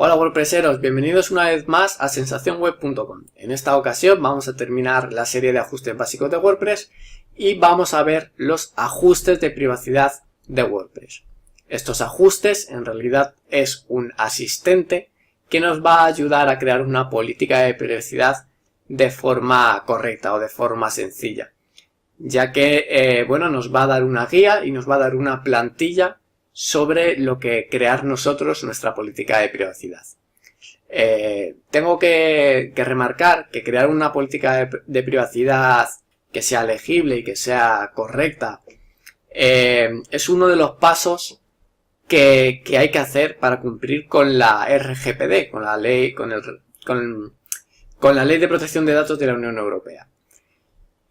Hola WordPresseros, bienvenidos una vez más a sensacionweb.com. En esta ocasión vamos a terminar la serie de ajustes básicos de WordPress y vamos a ver los ajustes de privacidad de WordPress. Estos ajustes en realidad es un asistente que nos va a ayudar a crear una política de privacidad de forma correcta o de forma sencilla, ya que nos va a dar una guía y nos va a dar una plantilla sobre lo que crear nosotros nuestra política de privacidad. Tengo que remarcar que crear una política de privacidad que sea legible y que sea correcta es uno de los pasos que hay que hacer para cumplir con la RGPD, con la ley, con la Ley de Protección de Datos de la Unión Europea.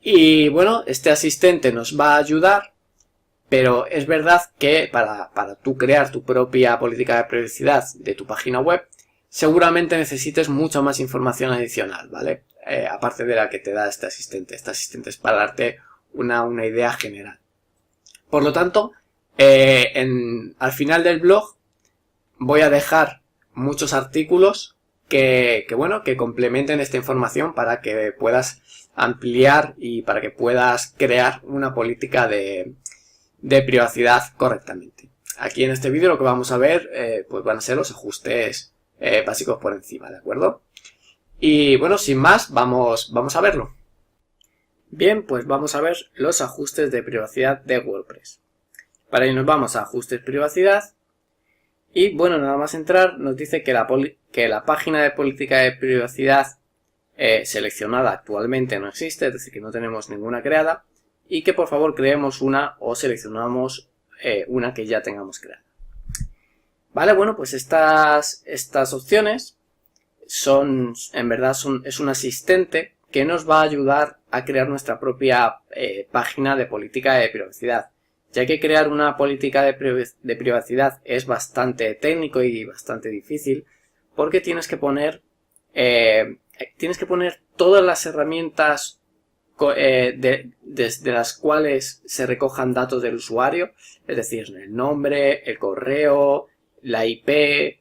Y bueno, este asistente nos va a ayudar. Pero es verdad que para tú crear tu propia política de privacidad de tu página web, seguramente necesites mucha más información adicional, ¿vale? Aparte de la que te da este asistente. Este asistente es para darte una idea general. Por lo tanto, al final del blog voy a dejar muchos artículos que complementen esta información para que puedas ampliar y para que puedas crear una política de privacidad correctamente. Aquí en este vídeo lo que vamos a ver pues van a ser los ajustes básicos por encima, ¿de acuerdo? Y bueno, sin más, vamos a verlo. Bien, pues vamos a ver los ajustes de privacidad de WordPress. Para ello nos vamos a ajustes privacidad y bueno, nada más entrar nos dice que la página de política de privacidad seleccionada actualmente no existe, es decir, que no tenemos ninguna creada. Y que por favor creemos una o seleccionamos una que ya tengamos creada. Vale, bueno, pues estas opciones es un asistente que nos va a ayudar a crear nuestra propia página de política de privacidad. Ya que crear una política de privacidad es bastante técnico y bastante difícil, porque tienes que poner todas las herramientas desde las cuales se recojan datos del usuario, es decir, el nombre, el correo, la IP,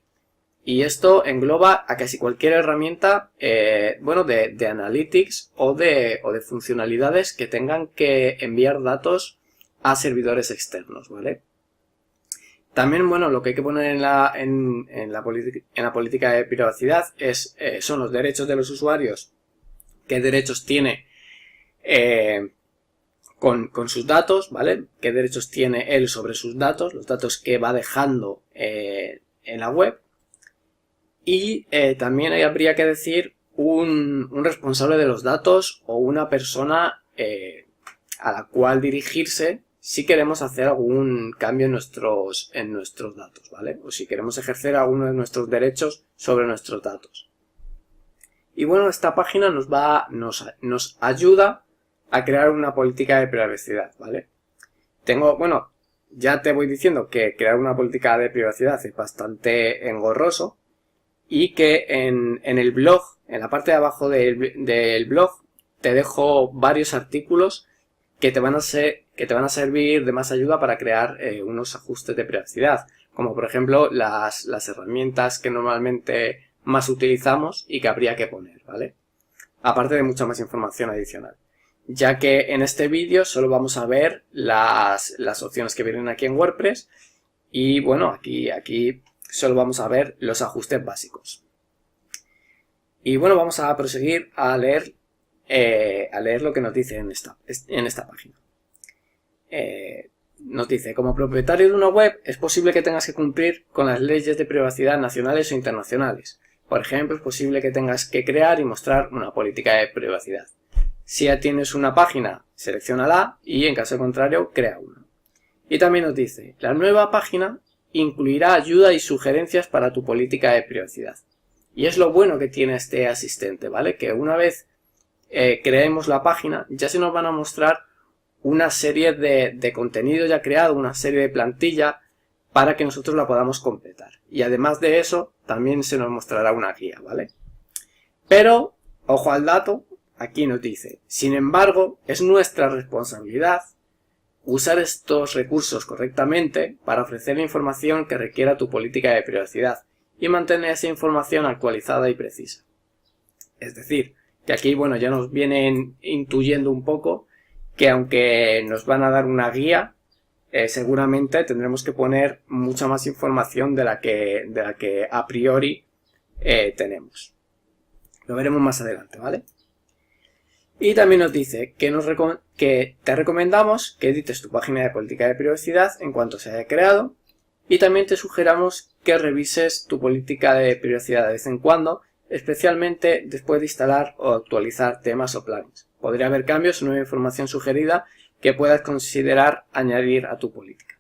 y esto engloba a casi cualquier herramienta de Analytics o de funcionalidades que tengan que enviar datos a servidores externos, ¿vale? También, bueno, lo que hay que poner en la política de privacidad son los derechos de los usuarios, qué derechos tiene con sus datos, ¿vale? ¿Qué derechos tiene él sobre sus datos? Los datos que va dejando en la web. Y también habría que decir un responsable de los datos o una persona a la cual dirigirse si queremos hacer algún cambio en nuestros datos, ¿vale? O si queremos ejercer alguno de nuestros derechos sobre nuestros datos. Y bueno, esta página nos ayuda a crear una política de privacidad, ¿vale? Ya te voy diciendo que crear una política de privacidad es bastante engorroso y que en el blog, en la parte de abajo del blog, te dejo varios artículos que te van a servir de más ayuda para crear unos ajustes de privacidad, como por ejemplo las herramientas que normalmente más utilizamos y que habría que poner, ¿vale? Aparte de mucha más información adicional. Ya que en este vídeo solo vamos a ver las opciones que vienen aquí en WordPress y bueno, aquí solo vamos a ver los ajustes básicos. Y bueno, vamos a proseguir a leer lo que nos dice en esta página. Nos dice, como propietario de una web es posible que tengas que cumplir con las leyes de privacidad nacionales o internacionales. Por ejemplo, es posible que tengas que crear y mostrar una política de privacidad. Si ya tienes una página, selecciónala y en caso contrario, crea una. Y también nos dice, la nueva página incluirá ayuda y sugerencias para tu política de privacidad. Y es lo bueno que tiene este asistente, ¿vale? Que una vez creemos la página, ya se nos van a mostrar una serie de contenido ya creado, una serie de plantilla para que nosotros la podamos completar. Y además de eso, también se nos mostrará una guía, ¿vale? Pero, ojo al dato. Aquí nos dice, sin embargo, es nuestra responsabilidad usar estos recursos correctamente para ofrecer la información que requiera tu política de privacidad y mantener esa información actualizada y precisa. Es decir, que aquí bueno, ya nos vienen intuyendo un poco que aunque nos van a dar una guía, seguramente tendremos que poner mucha más información de la que a priori tenemos. Lo veremos más adelante, ¿vale? Y también nos dice que te recomendamos que edites tu página de política de privacidad en cuanto se haya creado, y también te sugeramos que revises tu política de privacidad de vez en cuando, especialmente después de instalar o actualizar temas o plugins. Podría haber cambios o nueva información sugerida que puedas considerar añadir a tu política.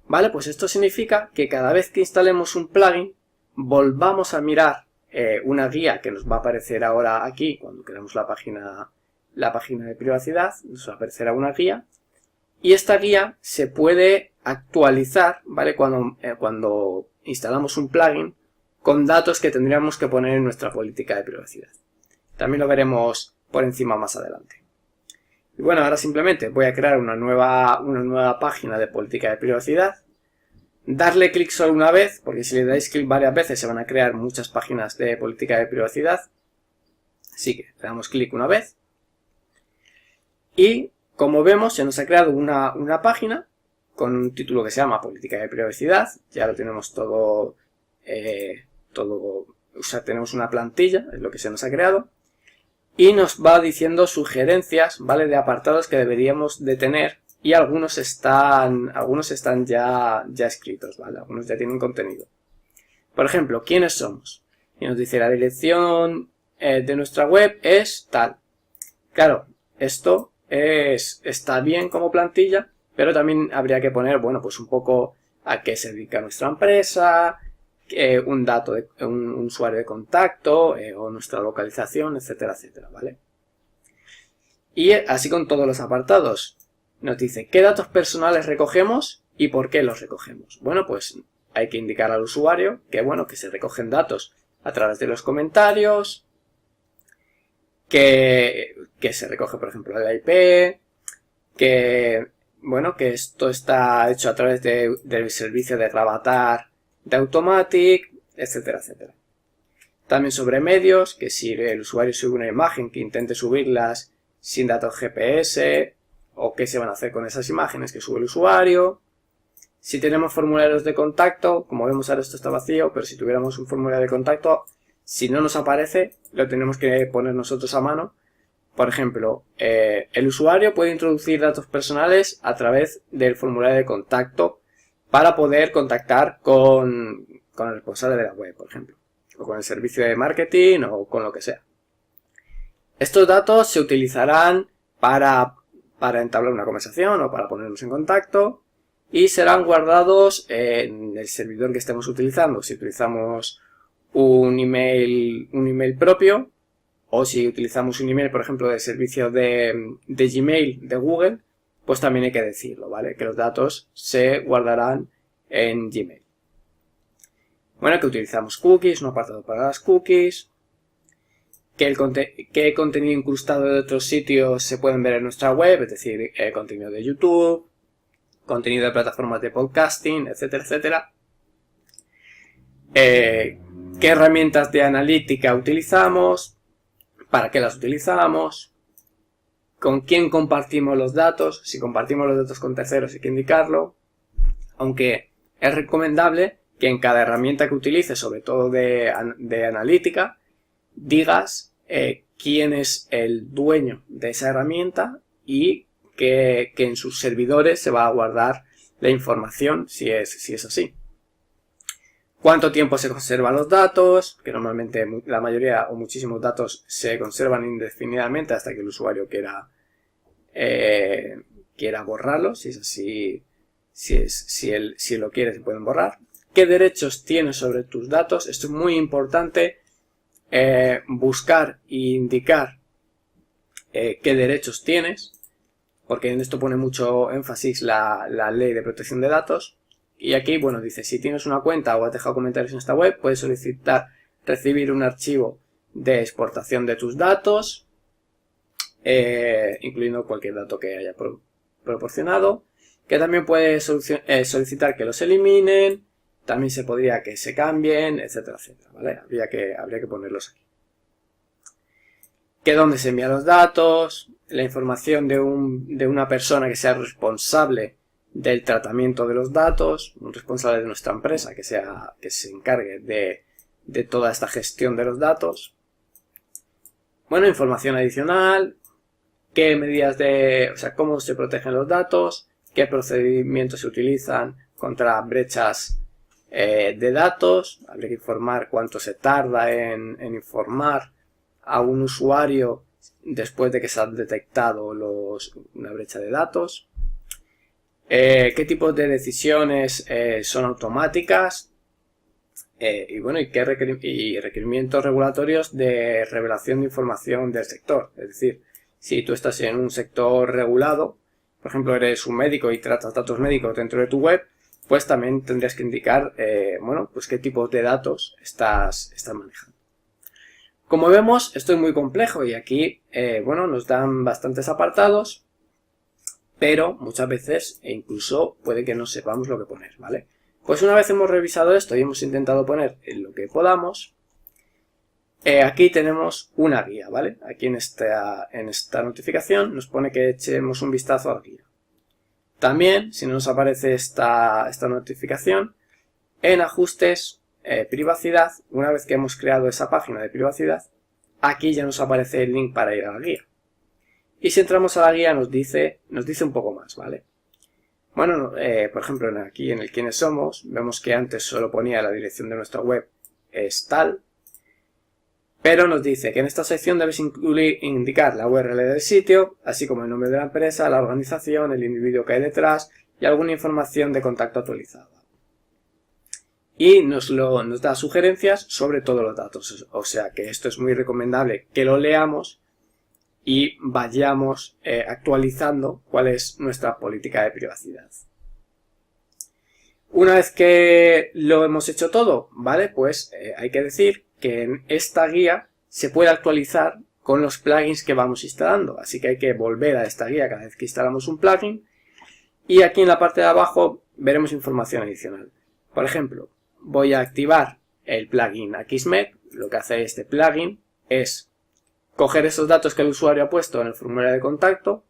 Vale, pues esto significa que cada vez que instalemos un plugin, volvamos a mirar una guía que nos va a aparecer ahora aquí, cuando creamos la página de privacidad, nos aparecerá una guía, y esta guía se puede actualizar, ¿vale? Cuando instalamos un plugin con datos que tendríamos que poner en nuestra política de privacidad. También lo veremos por encima más adelante. Y bueno, ahora simplemente voy a crear una nueva página de política de privacidad. Darle clic solo una vez, porque si le dais clic varias veces se van a crear muchas páginas de política de privacidad. Así que le damos clic una vez. Y como vemos, se nos ha creado una página con un título que se llama política de privacidad. Ya lo tenemos todo, o sea, tenemos una plantilla, es lo que se nos ha creado. Y nos va diciendo sugerencias, ¿vale? De apartados que deberíamos de tener, y algunos están ya escritos, ¿vale? Algunos ya tienen contenido. Por ejemplo, ¿quiénes somos? Y nos dice la dirección de nuestra web es tal. Claro, esto está bien como plantilla, pero también habría que poner, bueno, pues un poco a qué se dedica nuestra empresa, un dato de un usuario de contacto o nuestra localización, etcétera, etcétera, ¿vale? Y así con todos los apartados. Nos dice qué datos personales recogemos y por qué los recogemos. Bueno, pues hay que indicar al usuario que, bueno, que se recogen datos a través de los comentarios, que se recoge, por ejemplo, el IP, que, bueno, que esto está hecho a través del servicio de Gravatar de Automatic, etcétera, etcétera. También sobre medios, que si el usuario sube una imagen, que intente subirlas sin datos GPS, o qué se van a hacer con esas imágenes que sube el usuario. Si tenemos formularios de contacto, como vemos ahora esto está vacío, pero si tuviéramos un formulario de contacto, si no nos aparece, lo tenemos que poner nosotros a mano. Por ejemplo, el usuario puede introducir datos personales a través del formulario de contacto para poder contactar con el responsable de la web, por ejemplo, o con el servicio de marketing o con lo que sea. Estos datos se utilizarán para entablar una conversación o para ponernos en contacto y serán guardados en el servidor que estemos utilizando. Si utilizamos un email propio, o si utilizamos un email, por ejemplo, del servicio de Gmail de Google, pues también hay que decirlo, ¿vale? Que los datos se guardarán en Gmail. Bueno, que utilizamos cookies, un apartado para las cookies, qué contenido incrustado de otros sitios se pueden ver en nuestra web, es decir, contenido de YouTube, contenido de plataformas de podcasting, etcétera, etcétera. Qué herramientas de analítica utilizamos, para qué las utilizamos, con quién compartimos los datos. Si compartimos los datos con terceros hay que indicarlo, aunque es recomendable que en cada herramienta que utilices, sobre todo de analítica, digas quién es el dueño de esa herramienta y que en sus servidores se va a guardar la información si es así. Cuánto tiempo se conservan los datos, que normalmente la mayoría o muchísimos datos se conservan indefinidamente hasta que el usuario quiera borrarlos. Si es así, si él lo quiere, se pueden borrar. ¿Qué derechos tienes sobre tus datos? Esto es muy importante, buscar e indicar qué derechos tienes, porque en esto pone mucho énfasis la ley de protección de datos. Y aquí, bueno, dice, si tienes una cuenta o has dejado comentarios en esta web, puedes solicitar recibir un archivo de exportación de tus datos, incluyendo cualquier dato que haya proporcionado, que también puedes solicitar que los eliminen, también se podría que se cambien, etcétera, etcétera, ¿vale? Habría que ponerlos aquí. Que dónde se envían los datos, la información de una persona que sea responsable del tratamiento de los datos, un responsable de nuestra empresa que se encargue de toda esta gestión de los datos. Bueno, información adicional, qué medidas o sea, cómo se protegen los datos, qué procedimientos se utilizan contra brechas de datos. Habría que informar cuánto se tarda en informar a un usuario después de que se han detectado una brecha de datos. Qué tipos de decisiones son automáticas. Y bueno, y requerimientos regulatorios de revelación de información del sector. Es decir, si tú estás en un sector regulado, por ejemplo, eres un médico y tratas datos médicos dentro de tu web, pues también tendrías que indicar, bueno, pues qué tipos de datos estás manejando. Como vemos, esto es muy complejo y aquí, bueno, nos dan bastantes apartados, pero muchas veces incluso puede que no sepamos lo que poner, ¿vale? Pues una vez hemos revisado esto y hemos intentado poner lo que podamos, aquí tenemos una guía, ¿vale? Aquí en esta notificación nos pone que echemos un vistazo a la guía. También, si no nos aparece esta notificación, en ajustes, privacidad, una vez que hemos creado esa página de privacidad, aquí ya nos aparece el link para ir a la guía. Y si entramos a la guía nos dice un poco más, ¿vale? Bueno, por ejemplo, aquí en el quiénes somos, vemos que antes solo ponía la dirección de nuestra web es tal, pero nos dice que en esta sección debes indicar la URL del sitio, así como el nombre de la empresa, la organización, el individuo que hay detrás y alguna información de contacto actualizada. Y nos da sugerencias sobre todos los datos, o sea que esto es muy recomendable que lo leamos y vayamos actualizando cuál es nuestra política de privacidad. Una vez que lo hemos hecho todo, ¿vale? Pues hay que decir que en esta guía se puede actualizar con los plugins que vamos instalando. Así que hay que volver a esta guía cada vez que instalamos un plugin. Y aquí en la parte de abajo veremos información adicional. Por ejemplo, voy a activar el plugin Akismet. Lo que hace este plugin es coger esos datos que el usuario ha puesto en el formulario de contacto,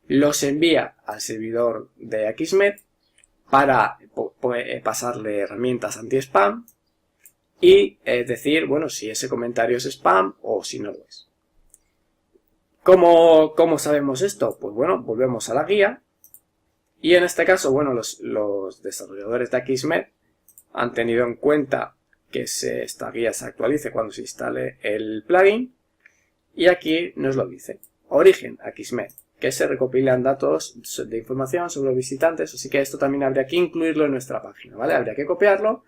los envía al servidor de Akismet para pasarle herramientas anti-spam y decir, bueno, si ese comentario es spam o si no lo es. ¿Cómo sabemos esto? Pues bueno, volvemos a la guía y en este caso, bueno, los desarrolladores de Akismet han tenido en cuenta que esta guía se actualice cuando se instale el plugin y aquí nos lo dice. Origen, Akismet, que se recopilan datos de información sobre los visitantes, así que esto también habría que incluirlo en nuestra página, ¿vale? Habría que copiarlo.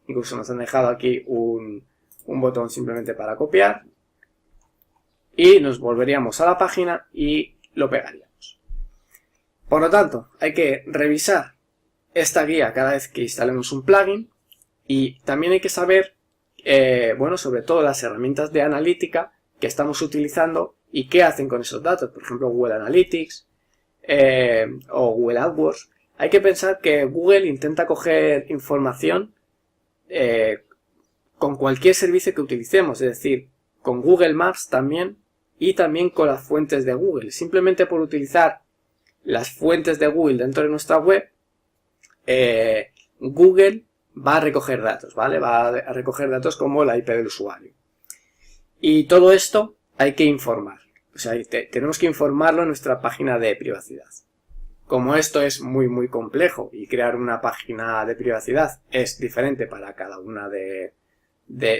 Incluso nos han dejado aquí un botón simplemente para copiar. Y nos volveríamos a la página y lo pegaríamos. Por lo tanto, hay que revisar esta guía cada vez que instalemos un plugin. Y también hay que saber, bueno, sobre todo las herramientas de analítica que estamos utilizando y qué hacen con esos datos. Por ejemplo, Google Analytics o Google AdWords. Hay que pensar que Google intenta coger información con cualquier servicio que utilicemos, es decir, con Google Maps también y también con las fuentes de Google. Simplemente por utilizar las fuentes de Google dentro de nuestra web, Google va a recoger datos, ¿vale? Va a recoger datos como la IP del usuario. Y todo esto hay que informar, o sea, tenemos que informarlo en nuestra página de privacidad. Como esto es muy complejo y crear una página de privacidad es diferente para cada una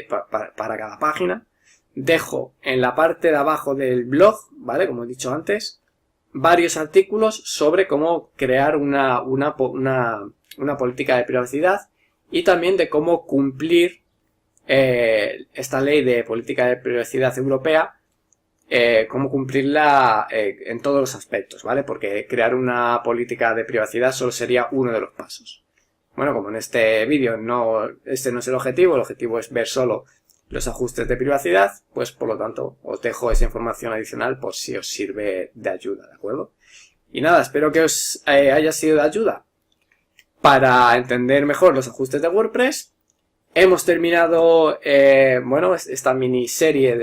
para cada página, dejo en la parte de abajo del blog, ¿vale? Como he dicho antes, varios artículos sobre cómo crear una política de privacidad y también de cómo cumplir esta ley de política de privacidad europea, cómo cumplirla en todos los aspectos, ¿vale? Porque crear una política de privacidad solo sería uno de los pasos. Bueno, como en este vídeo este no es el objetivo es ver solo los ajustes de privacidad, pues por lo tanto os dejo esa información adicional por si os sirve de ayuda, ¿de acuerdo? Y nada, espero que os haya sido de ayuda. para entender mejor los ajustes de WordPress. Hemos terminado esta miniserie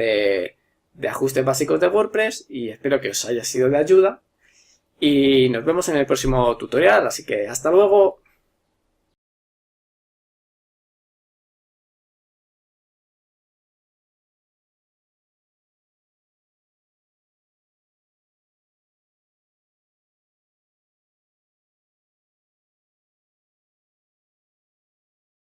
de ajustes básicos de WordPress y espero que os haya sido de ayuda. Y nos vemos en el próximo tutorial, así que hasta luego.